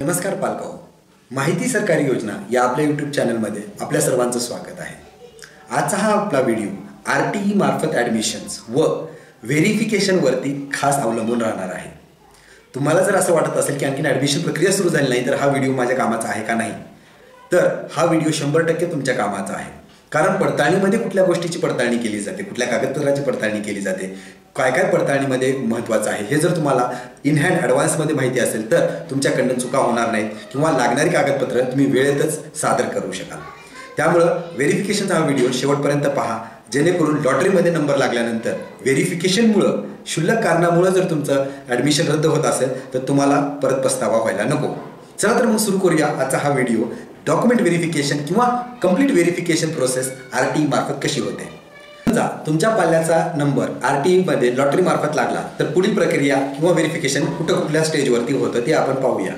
नमस्कार पालकांनो, माहिती सरकारी योजना या आपल्या यूट्यूब चॅनलमध्ये आपल्या सर्वांचं स्वागत आहे। आजचा हा आपला व्हिडिओ RTE मार्फत ॲडमिशन्स व व्हेरिफिकेशनवरती खास अवलंबून राहणार आहे। तुम्हाला जर असं वाटत असेल की आणखीन ॲडमिशन प्रक्रिया सुरू झाली नाही तर हा व्हिडिओ माझ्या कामाचा आहे का नाही, तर हा व्हिडिओ 100% तुमच्या कामाचा आहे। कारण पडताळणीमध्ये कुठल्या गोष्टीची पडताळणी केली जाते, कुठल्या कागदपत्राची पडताळणी केली जाते, काय काय पडताळणीमध्ये महत्त्वाचं आहे हे जर तुम्हाला इन हँड ॲडव्हान्समध्ये माहिती असेल तर तुमच्याकडून चुका होणार नाहीत किंवा लागणारी कागदपत्र तुम्ही वेळेतच सादर करू शकाल। त्यामुळं व्हेरिफिकेशनचा हा व्हिडिओ शेवटपर्यंत पहा, जेणेकरून लॉटरीमध्ये नंबर लागल्यानंतर व्हेरिफिकेशनमुळं क्षुल्लक कारणामुळं जर तुमचं ॲडमिशन रद्द होत असेल तर तुम्हाला परत पस्तावा व्हायला नको। चला तर मग सुरू करूया आजचा हा व्हिडिओ। डॉक्युमेंट व्हेरिफिकेशन किंवा कंप्लीट व्हेरिफिकेशन प्रोसेस RTE मार्फत कशी होते। समजा तुमच्या पाल्याचा नंबर RTE मध्ये लॉटरी मार्फत लागला तर पुढील प्रक्रिया किंवा व्हेरिफिकेशन कुठल्या स्टेजवरती होतं ते आपण पाहूया।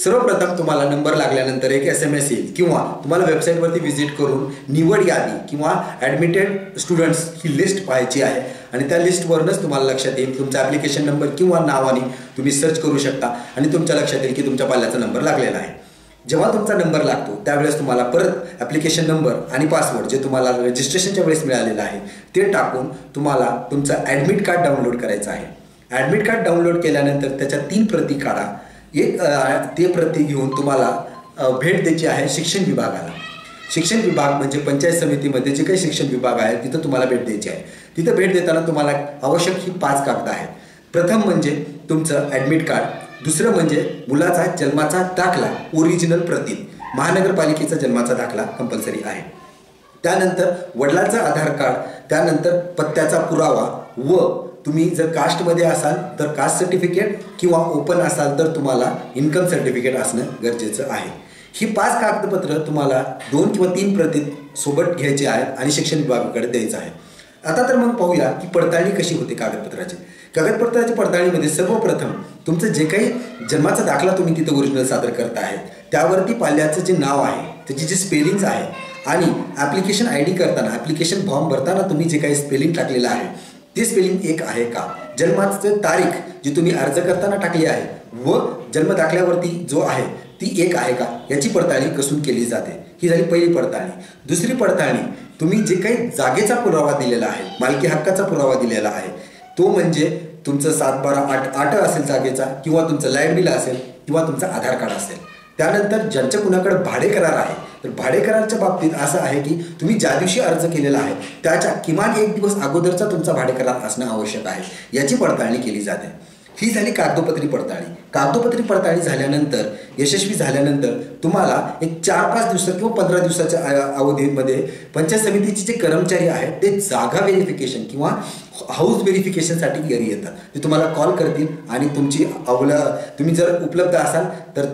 सर्वप्रथम तुम्हाला नंबर लागल्यानंतर एक SMS येईल किंवा तुम्हाला वेबसाईटवरती व्हिजिट करून निवड यादी किंवा ॲडमिटेड स्टुडंट्स ही लिस्ट पाहायची आहे आणि त्या लिस्टवरूनच तुम्हाला लक्षात येईल तुमचा ॲप्लिकेशन नंबर किंवा नावाने तुम्ही सर्च करू शकता आणि तुमच्या लक्षात येईल की तुमच्या पाल्याचा नंबर लागलेला आहे। जेव्हा तुमचा नंबर लागतो त्यावेळेस तुम्हाला परत ॲप्लिकेशन नंबर आणि पासवर्ड जे तुम्हाला रजिस्ट्रेशनच्या वेळेस मिळालेलं आहे ते टाकून तुम्हाला तुमचं ॲडमिट कार्ड डाउनलोड करायचं आहे। ॲडमिट कार्ड डाउनलोड केल्यानंतर त्याच्या 3 प्रती काढा। एक ते प्रती घेऊन तुम्हाला भेट द्यायची आहे शिक्षण विभागाला। शिक्षण विभाग म्हणजे पंचायत समितीमध्ये जे काही शिक्षण विभाग आहे तिथं तुम्हाला भेट द्यायची आहे। तिथं भेट देताना तुम्हाला आवश्यक ही 5 कागद आहेत। प्रथम म्हणजे तुमचं ॲडमिट कार्ड, दुसरं म्हणजे मुलाचा जन्माचा दाखला ओरिजिनल प्रती, महानगरपालिकेचा जन्माचा दाखला कंपल्सरी आहे। त्यानंतर वडिलांचा आधार कार्ड, त्यानंतर पत्त्याचा पुरावा व तुम्ही जर कास्टमध्ये असाल तर कास्ट सर्टिफिकेट किंवा ओपन असाल तर तुम्हाला इन्कम सर्टिफिकेट असणं गरजेचं आहे। ही 5 कागदपत्र तुम्हाला 2 किंवा 3 प्रती सोबत घ्यायची आहेत आणि शिक्षण विभागाकडे द्यायचं आहे। आता तर मग पाहूया की पडताळणी कशी होते कागदपत्राची। कागदपत्राच्या पडताळणीमध्ये सर्वप्रथम तुमचं जे काही जन्माचा दाखला तुम्ही तिथं ओरिजिनल सादर करता आहेत त्यावरती पाल्याचं जे नाव आहे, त्याची जी स्पेलिंग्स आहे आणि ॲप्लिकेशन ID करताना ॲप्लिकेशन फॉर्म भरताना तुम्ही जे काही स्पेलिंग टाकलेलं आहे ते स्पेलिंग एक आहे का, जन्माचं तारीख जी तुम्ही अर्ज करताना टाकली आहे व जन्मदाखल्यावरती जो आहे ती एक आहे का, याची पडताळणी कसून केली जाते। ही झाली पहिली पडताळणी। दुसरी पडताळणी तुम्ही जे काही जागेचा पुरावा दिलेला आहे, मालकी हक्काचा पुरावा दिलेला आहे, तो म्हणजे तुमचं 7/12/8 असेल जागेचा किंवा तुमचं लाईट बिल असेल किंवा तुमचं आधार कार्ड असेल। त्यानंतर ज्यांच्या कुणाकडे भाडे करार आहे तर भाडे कराराच्या बाबतीत असं आहे की तुम्ही ज्या दिवशी अर्ज केलेला आहे त्याच्या किमान 1 दिवस अगोदरचा तुमचा भाडे करार असणं आवश्यक आहे, याची पडताळणी केली जाते। ही झाली कागदोपत्री पडताळणी। कागदोपत्री पडताळणी झाल्यानंतर यशस्वी झाल्यानंतर तुम्हाला एक 4-5 दिवस किंवा 15 दिवसाच्या अवधीमध्ये पंचायत समितीचे जे कर्मचारी आहेत ते जागा व्हेरिफिकेशन किंवा हाऊस व्हेरिफिकेशनसाठी घरी येतात। ते तुम्हाला कॉल करतील आणि तुमची तुम्ही जर उपलब्ध असाल तर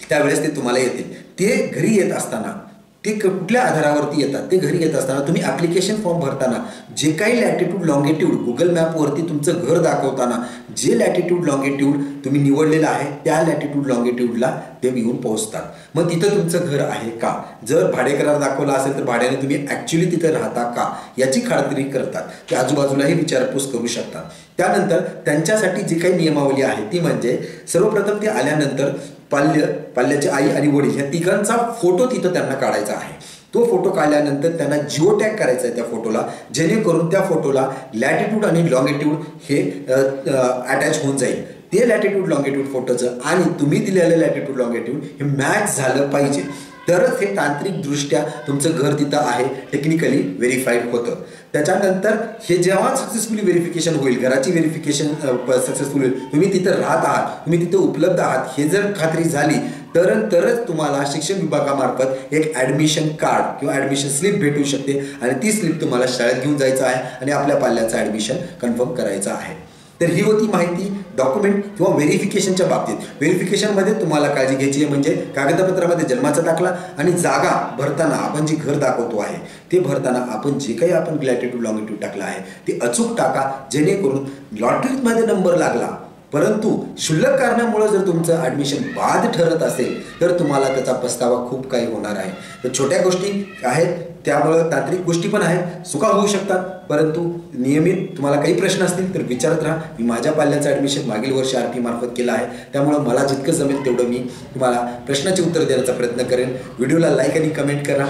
त्यावेळेस ते तुम्हाला येतील। ते घरी येत असताना ते कुठल्या आधारावरती येतात, ते घरी येत असताना तुम्ही ॲप्लिकेशन फॉर्म भरताना जे काही लॅटिट्यूड लॉंगिट्यूड गुगल मॅपवरती तुमचं घर दाखवताना जे लॅटिट्यूड लॉंगिट्यूड तुम्ही निवडलेलं आहे त्या लॅटिट्यूड लॉंगिट्यूडला ते येऊन पोहोचतात। मग तिथं तुमचं घर आहे का, जर भाडे करार दाखवला असेल तर भाड्याने तुम्ही ॲक्च्युली तिथं राहता का याची खात्री करतात। ते आजूबाजूलाही विचारपूस करू शकतात। त्यानंतर त्यांच्यासाठी जी काही नियमावली आहे ती म्हणजे सर्वप्रथम ते आल्यानंतर पाल्याची आई आणि वडील या तिघांचा फोटो तिथं त्यांना काढायचा आहे। तो फोटो काढल्यानंतर त्यांना जिओ टॅग करायचा आहे त्या फोटोला, जेणेकरून त्या फोटोला लॅटिट्यूड आणि लॉंगिट्यूड हे अटॅच होऊन जाईल। ते लॅटिट्यूड लॉंगिट्यूड फोटोचं आणि तुम्ही दिलेलं लॅटिट्यूड लॉंगिट्यूड हे मॅच झालं पाहिजे, तरच हे तांत्रिकदृष्ट्या तुमचं घर तिथं आहे टेक्निकली व्हेरीफाईड होतं। त्याच्यानंतर हे जेव्हा सक्सेसफुली व्हेरिफिकेशन होईल, घराची व्हेरिफिकेशन सक्सेसफुल होईल, तुम्ही तिथं राहत आहात, तुम्ही तिथं उपलब्ध आहात हे जर खात्री झाली तरच तुम्हाला शिक्षण विभागामार्फत एक ॲडमिशन कार्ड किंवा ॲडमिशन स्लिप भेटू शकते आणि ती स्लिप तुम्हाला शाळेत घेऊन जायचं आहे आणि आपल्या पाल्याचं ॲडमिशन कन्फर्म करायचं आहे। तर ही होती माहिती डॉक्युमेंट किंवा व्हेरिफिकेशनच्या बाबतीत। व्हेरिफिकेशनमध्ये तुम्हाला काळजी घ्यायची आहे म्हणजे कागदपत्रामध्ये जन्माचा दाखला आणि जागा भरताना आपण जी घर दाखवतो आहे ते भरताना आपण जे काही आपण लॅटिट्यूड लॉंगिट्यूड टाकला आहे ते अचूक टाका, जेणेकरून लॉटरीमध्ये नंबर लागला परंतु क्षुल्लक कारणामुळे जर तुमचं ॲडमिशन बाद ठरत असेल तर तुम्हाला त्याचा पस्तावा खूप काही होणार आहे. तर छोट्या गोष्टी आहेत, त्यामुळं तांत्रिक गोष्टी पण आहेत, चुका होऊ शकतात, परंतु नियमित तुम्हाला काही प्रश्न असतील तर विचारत राहा. मी माझ्या पाल्याचं ॲडमिशन मागील वर्षी RT मार्फत केलं आहे, त्यामुळं मला जितकं जमेल तेवढं मी तुम्हाला प्रश्नाची उत्तर देण्याचा प्रयत्न करेन. व्हिडिओला लाईक आणि कमेंट करा,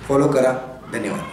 फॉलो करा. धन्यवाद.